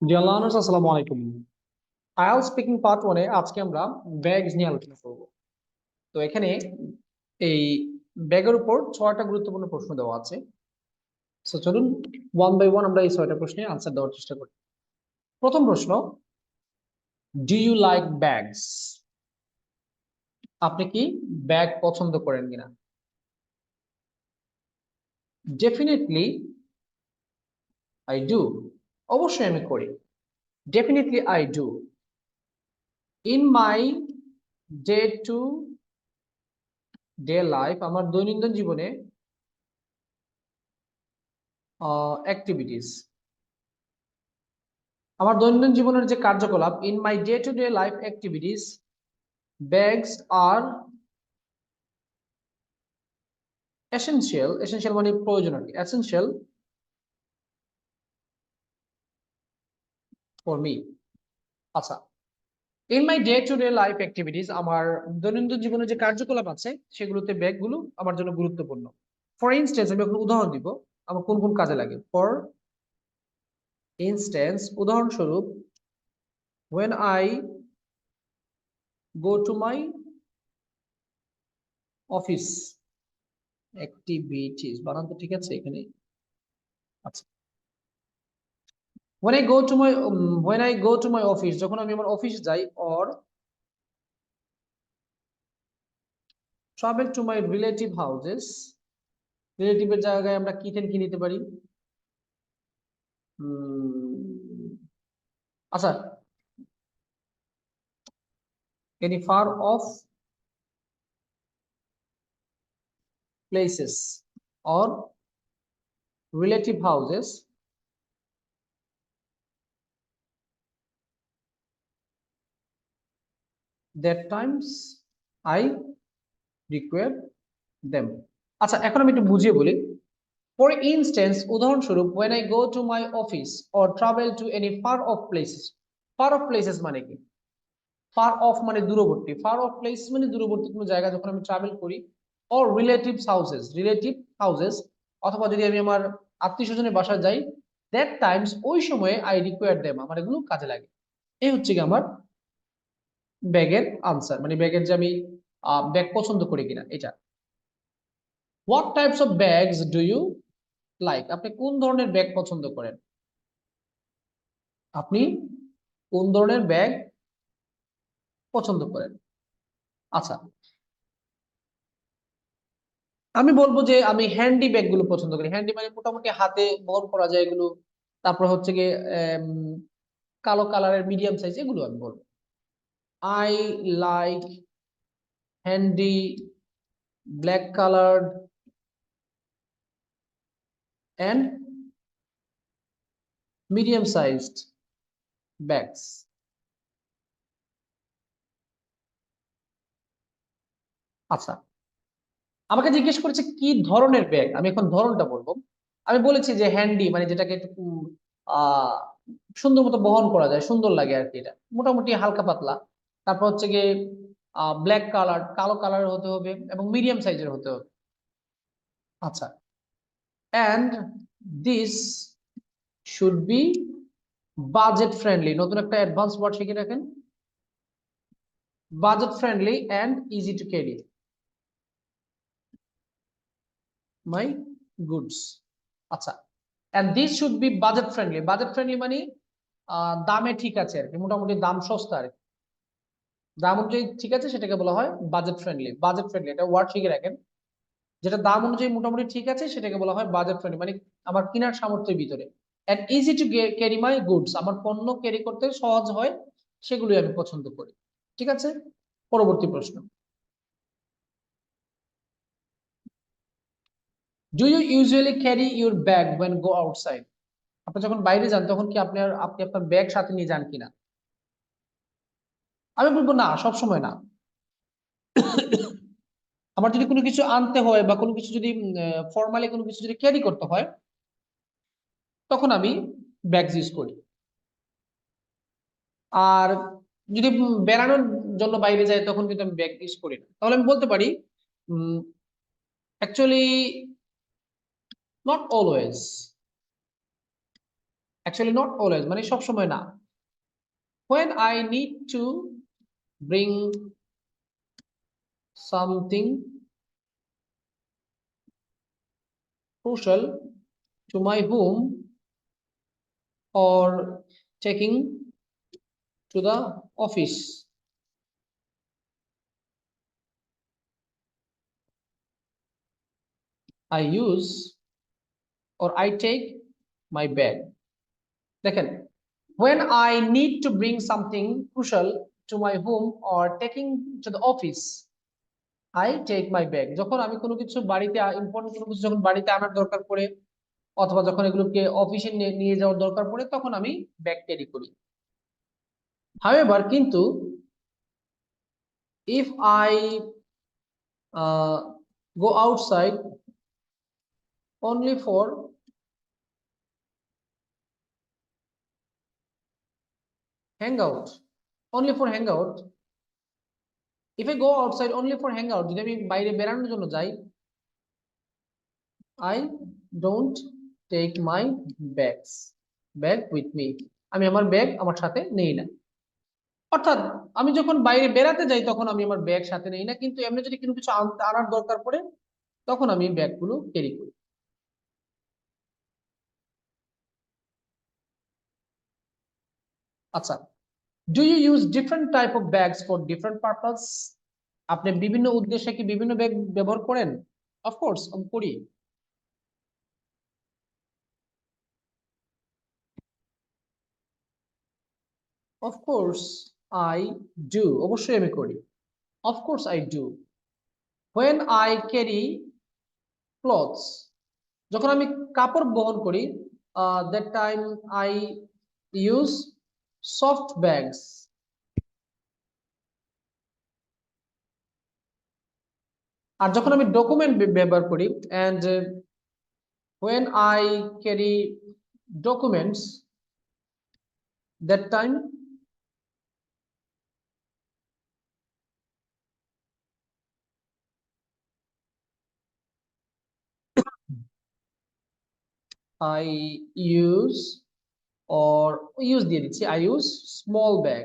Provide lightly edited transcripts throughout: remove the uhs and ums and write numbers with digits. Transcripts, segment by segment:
Dear learners, আসসালামু আলাইকুম। IELTS speaking part 1 এ আজকে আমরা ব্যাগস নিয়ে আলোচনা করব। তো এখানে এই ব্যাগের উপর 6টা গুরুত্বপূর্ণ প্রশ্ন দেওয়া আছে। সো চলুন ওয়ান বাই ওয়ান আমরা এই 6টা প্রশ্নের আনসার দেওয়ার চেষ্টা করি। প্রথম প্রশ্ন, ডু ইউ লাইক ব্যাগস? আপনি কি ব্যাগ পছন্দ করেন কিনা? Definitely I do. অবশ্যই আমি করি। Definitely I do. In my day to day life, আমার দৈনন্দিন জীবনে অ্যাক্টিভিটিস, আমার দৈনন্দিন জীবনের যে কার্যকলাপ, in my day to day life activities bags are essential. Essential মানে প্রয়োজন আর কি, এসেনশিয়াল ফর মি। আচ্ছা, in my day to day life activities, আমার দৈনন্দিন জীবনে যে কার্যকলাপ আছে সেগুলোতে ব্যাগগুলো আমার জন্য গুরুত্বপূর্ণ। ফর ইনস্টেন্স, আমি এখন উদাহরণ দিব আমার কোন কোন কাজে লাগে। ফর ইনস্টেন্স, উদাহরণস্বরূপ, when I go to my office activities, বানান তো ঠিক আছে এখানে? আচ্ছা, when I go to my office, যখন আমি আমার অফিস যাই, or travel to my relative houses, রিলেটিভের জায়গায় আমরা কি নিতে পারি? আচ্ছা, any far off places or relative houses that times I require them. আচ্ছা, এখন আমি একটু বুঝিয়ে বলি। ফর ইনস্টেন্স, উদাহরণস্বরূপ, when I go to my office or travel to any far off places, far off places মানে কি? ফার অফ মানে দূরবর্তী, ফার অফ প্লেস মানে দূরবর্তী কোনো জায়গা যখন আমি ট্রাভেল করি, অর রিলেটিভ হাউসেস, অথবা যদি আমি আমার আত্মীয় স্বজনের বাসায় যাই, দ্যাট টাইমস, ওই সময়ে আই রিকোয়ার দেম, আমার এগুলো কাজে লাগে। এই হচ্ছে কি আমার ব্যাগের আনসার, মানে ব্যাগের যে আমি ব্যাগ পছন্দ করি কিনা এটা। What types of bags do you like? আপনি কোন ধরনের ব্যাগ পছন্দ করেন? আপনি কোন ধরনের ব্যাগ পছন্দ করেন? আচ্ছা, আমি বলবো যে আমি হ্যান্ডি ব্যাগ গুলো পছন্দ করি। হ্যান্ডি মানে মোটামুটি হাতে বহন করা যায় এগুলো। তারপর হচ্ছে গিয়ে কালো কালারের মিডিয়াম সাইজ, এগুলো আমি বলবো। I like handy black coloured and medium sized bags. আচ্ছা, আমাকে জিজ্ঞেস করেছে কি ধরনের ব্যাগ, আমি এখন ধরনটা বলবো। আমি বলেছি যে হ্যান্ডি মানে যেটাকে একটু আহ সুন্দর মতো বহন করা যায়, সুন্দর লাগে আর কি, এটা মোটামুটি হালকা পাতলা। তারপর হচ্ছে গিয়ে ব্ল্যাক কালার, কালো কালার হতে হবে এবং মিডিয়াম সাইজের হতে হবে। আচ্ছা, and this should be budget friendly. নতুন একটা অ্যাডভান্স ওয়ার্ড শিখে রাখেন, budget friendly and easy to carry my goods. আচ্ছা, and this should be budget friendly. Budget friendly মানে দামে ঠিক আছে আর কি, মোটামুটি দাম সস্তা আর কি, দাম অনুযায়ী ঠিক আছে, সেটাকে বলা হয় বাজেট ফ্রেন্ডলি। বাজেট ফ্রেন্ডলি এটা ওয়ার্ড শিখে রাখেন, যেটা দাম অনুযায়ী মোটামুটি ঠিক আছে সেটাকে বলা হয় বাজেট ফ্রেন্ডলি, মানে আমার কেনার সামর্থ্যের ভিতরে। And easy to carry my goods, আমার পণ্য ক্যারি করতে সহজ হয়, সেগুলোই আমি পছন্দ করি। ঠিক আছে, পরবর্তী প্রশ্ন, do you usually carry your bag when go outside? আপনি যখন বাইরে যান তখন কি আপনি আপনার ব্যাগ সাথে নিয়ে যান কিনা? আমি বলবো না, সব সময় না। আমার যদি কোনো কিছু আনতে হয় বা কোনো কিছু যদি ফর্মালি কোনো কিছু যদি ক্যারি করতে হয়, তখন আমি ব্যাগ ইউজ করি। আর যদি বেড়ানোর জন্য বাইরে যাই তখন কিন্তু আমি ব্যাগ ইউজ করি না। তাহলে আমি বলতে পারি actually not always, actually not always মানে সব সময় না। when I need to bring something crucial to my home or taking to the office, I use or I take my bag. দেখেন, when I need to bring something crucial to my home or taking to the office, I take my bag. যখন আমি কোনো কিছু বাড়িতে important কোনো কিছু যখন বাড়িতে আনার দরকার পড়ে অথবা যখন এগুলোকে অফিসে নিয়ে যাওয়ার দরকার পড়ে তখন আমি ব্যাগ ক্যারি করি। হাউএভার কিন্তু if I go outside only for hangout, only for hangout, if I go outside only for hangout, যদি আমি বাইরে বেড়ানোর জন্য যাই, I don't take my bag with me, আমি আমার ব্যাগ আমার সাথে নেই না। অর্থাৎ আমি যখন বাইরে বেড়াতে যাই তখন আমি আমার ব্যাগ সাথে নেই না, কিন্তু এমনি যদি কোনো কিছু আনার দরকার পড়ে তখন আমি ব্যাগগুলো ক্যারি করি। আচ্ছা, do you use different type of bags for different purpose? আপনি বিভিন্ন উদ্দেশ্যে কি বিভিন্ন ব্যাগ ব্যবহার করেন? অফকোর্স আমি করি। অফকোর্স আই ডু, অবশ্যই আমি করি। Of course I do. when I carry clothes, যখন আমি কাপড় বহন করি, that time I use soft bags. আর যখন আমি ডকুমেন্ট ব্যবহার করি, and when I carry documents, that time I use or use দিয়ে দিচ্ছি, I use small bag.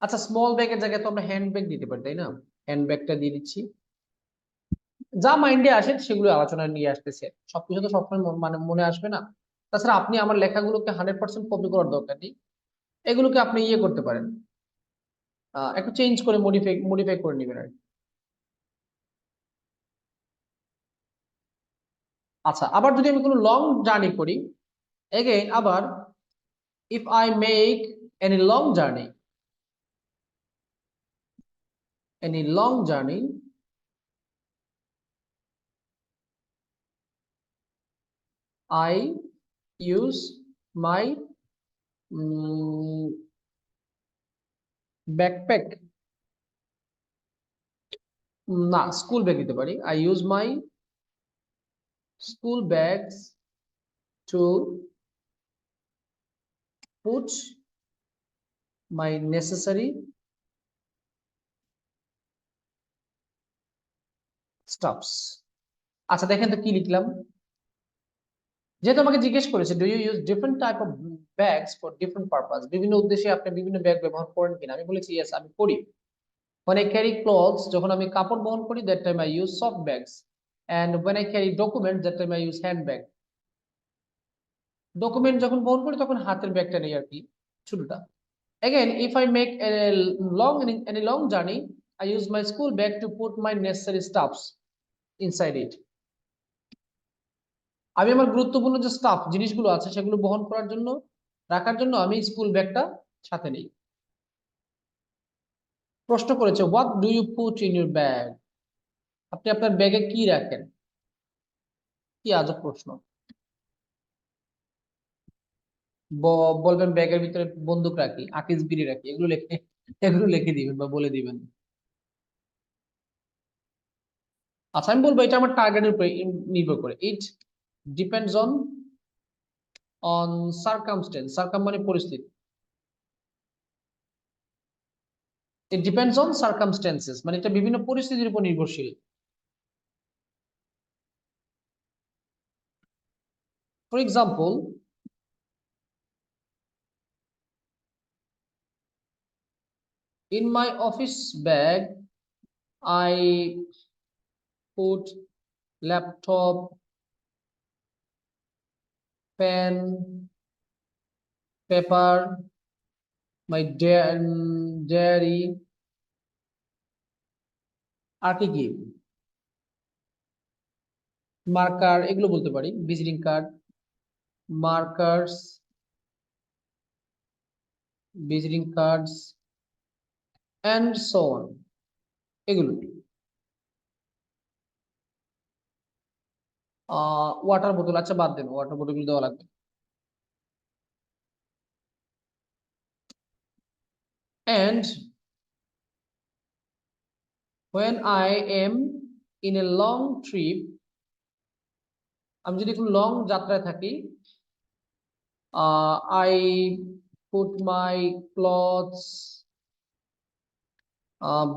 আচ্ছা, স্মল ব্যাগের জায়গায় তো আমরা হ্যান্ড ব্যাগ দিতে পারি, তাই না? হ্যান্ড ব্যাগটা দিয়ে দিচ্ছি। যা মাইন্ডে আসে সেগুলো আলোচনায় নিয়ে আসতেছে, সবকিছু তো সবসময় মানে মনে আসবে না। তাছাড়া আপনি আমার লেখাগুলোকে 100% কপি করার দরকার নেই, এগুলোকে আপনি ইয়ে করতে পারেন, একটু চেঞ্জ করে মডিফাই করে নেবেন আর কি। আচ্ছা, আবার যদি আমি কোনো লং জার্নি করি, এগেইন আবার if I make any long journey, I use my backpack, না স্কুল ব্যাগ দিতে পারি, I use my school bags to put my necessary stuffs. আচ্ছা দেখেন তো কি লিখলাম। যেহেতু আমাকে জিজ্ঞেস করেছে do you use different type of bags for different purpose, বিভিন্ন উদ্দেশ্যে আপনি বিভিন্ন ব্যাগ ব্যবহার করেন কিনা, আমি বলেছি ইয়েস আমি করি। when I carry clothes, যখন আমি কাপড় বহন করি, that time I use soft bags, and when I carry documents, that time I use handbag. Document যখন বহন করি তখন হাতের ব্যাগটা নেই আর কি, ছোটটা। again if I make any long journey, I use my school bag to put my necessary stuffs inside it. আমি আমার গুরুত্বপূর্ণ যে স্টাফ জিনিসগুলো আছে সেগুলো বহন করার জন্য, রাখার জন্য আমি স্কুল ব্যাগটা সাথে নেই। প্রশ্ন করেছে what do you put in your bag, আপনি আপনার ব্যাগে কি রাখেন? কি আজব প্রশ্ন। বলবেন ব্যাগের ভিতরে বন্দুক রাখি, আকিস বিড়ি রাখি, এগুলো লিখে দিবেন বা বলে দিবেন। আচ্ছা, আমি বলবো এটা আমার টার্গেটের উপরে নির্ভর করে। It depends on circumstance, circum মানে পরিস্থিতি। ইট ডিপেন্ডস অন সার্কামস্টেন্সেস মানে এটা বিভিন্ন পরিস্থিতির উপর নির্ভরশীল। For example, in my office bag, I put laptop, pen, paper, my diary, আর কি মার্কার, এগুলো বলতে পারি, visiting card, markers, visiting cards and so on, এগুলো। ওয়াটার বোতল, আচ্ছা বাদ দেন, ওয়াটার বোতল দেওয়া লাগবে। And when I am in a long trip, আমি যদি একটু লং যাত্রায় থাকি, I put my clothes,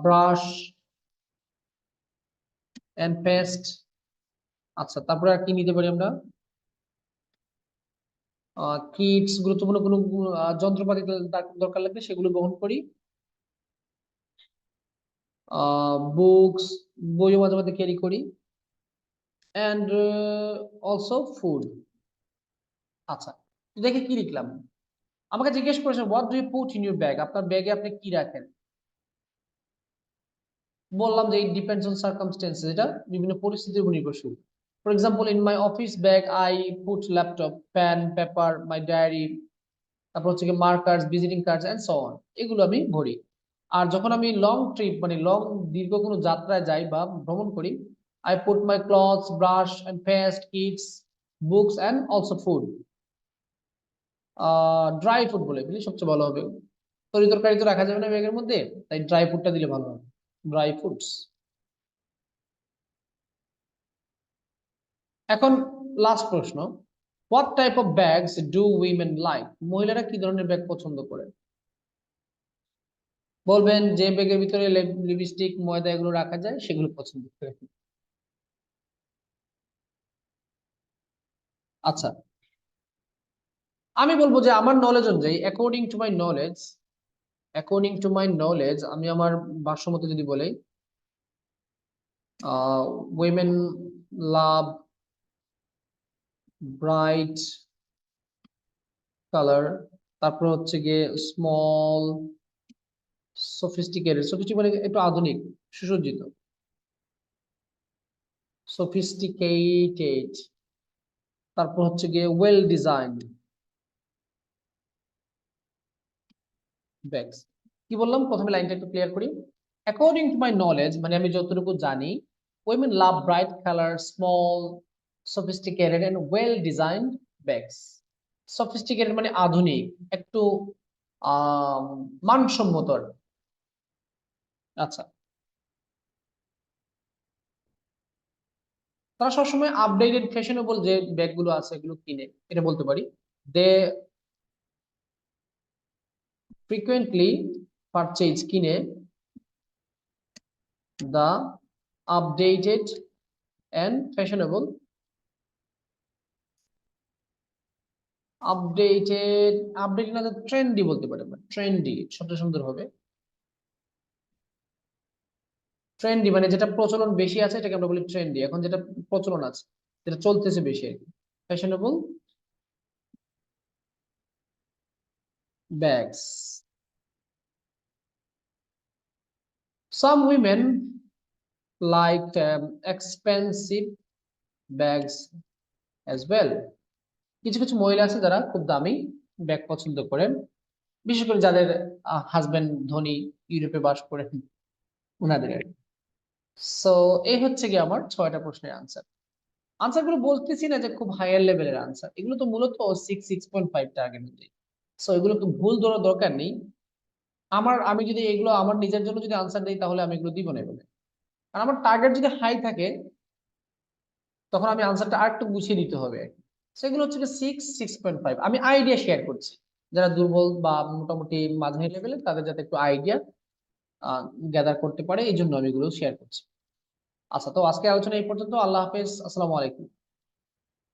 brush and paste। আচ্ছা, তারপরে আর কি নিতে পারি আমরা? কিটস, গুরুত্বপূর্ণ কোনো যন্ত্রপাতি দরকার লাগবে সেগুলো গ্রহণ করি। বুকস, বইও মাঝে মাঝে ক্যারি করি। and also food। আচ্ছা, দেখে কি লিখলাম? আমাকে জিজ্ঞেস করেছেন what do you put in your bag, আপনার ব্যাগে আপনি কি রাখেন? বললাম যে it depends on circumstances, এটা বিভিন্ন পরিস্থিতির উপর নির্ভরশীল। For example, in my office bag I put laptop, pen, paper, my diary, তারপর হচ্ছে কি markers, visiting cards and so on, এগুলো আমি ভরি। আর যখন আমি লং ট্রিপ মানে লং দীর্ঘ কোনো যাত্রায় যাই বা ভ্রমণ করি, I put my clothes, brush and paste, kits, books and also food। Dry food বলে ফেলি, সবচেয়ে ভালো হবে। তরি তরকারি তো রাখা যাবে না ব্যাগের মধ্যে, তাই ড্রাই ফুডটা দিলে ভালো হবে, ড্রাই ফুডস। এখন লাস্ট প্রশ্ন, what type of bags do women like, মহিলারা কি ধরনের ব্যাগ পছন্দ করে? বলবেন যে ব্যাগের ভিতরে লিপস্টিক, ময়দা এগুলো রাখা যায় সেগুলো পছন্দ করে। আচ্ছা, আমি বলবো যে আমার নলেজ অনুযায়ী, অ্যাকর্ডিং টু মাই নলেজ আমি আমার ভাষ্যমতে যদি বলি, উইমেন লাভ ব্রাইট কালার, তারপর হচ্ছে গিয়ে স্মল, সফিস্টিকেটেড মানে একটু আধুনিক, সুসজ্জিত, সফিস্টিকেটেড, তারপর হচ্ছে গিয়ে ওয়েল ডিজাইনড ব্যাগস। কি বললাম প্রথমে, লাইনটা একটু ক্লিয়ার করি। অ্যাকর্ডিং টু মাই নলেজ মানে আমি যতটুকু জানি, women love bright color, small, sophisticated and well designed bags। Sophisticated মানে আধুনিক, একটু মানসম্মত। আচ্ছা, তারা সবসময় আপডেটেড ফ্যাশনেবল যে ব্যাগগুলো আছে এগুলো কিনে, এটা বলতে পারি। দে ফ্রিকুয়েন্টলি পারচেজ, কিনে the updated and fashionable, updated না, ট্রেন্ডি বলতে পারে, ট্রেন্ডি শব্দ সুন্দর হবে। ট্রেন্ডি মানে যেটা প্রচলন বেশি আছে এটাকে আমরা বলি ট্রেন্ডি, এখন যেটা প্রচলন আছে, যেটা চলতেছে বেশি আর কি, fashionable bags. Some women like expensive bags as well, কিছু কিছু মহিলা আছে যারা খুব দামি ব্যাগ পছন্দ করেন, বিশেষ করে যাদের হাজবেন্ড ধনী, ইউরোপে বাস করেন, ওনাদের। সো এই হচ্ছে কি আমার 6টা প্রশ্নের আনসার। আনসার গুলো বলতেছি না যে খুব হায়ার লেভেলের আনসার, এগুলো তো মূলত 6.5 টার্গেট মধ্যে। সো এগুলো তো ভুল ধরার দরকার নেই। আমি যদি এগুলো আমার নিজের জন্য যদি আনসার দিই তাহলে আমি এগুলো দিব না এগুলো। আর আমার টার্গেট যদি হাই থাকে তখন আমি আনসারটা আর একটু গুছিয়ে দিতে হবে। সেগুলো হচ্ছে 6.5। আমি আইডিয়া শেয়ার করছি, যারা দুর্বল বা মোটামুটি মাঝারি লেভেলের তাদের যাতে একটু আইডিয়া গ্যাদার করতে পারে, এই জন্য আমি এগুলো শেয়ার করছি। আচ্ছা, তো আজকে আলোচনা এই পর্যন্ত। আল্লাহ হাফেজ, আসসালামু আলাইকুম।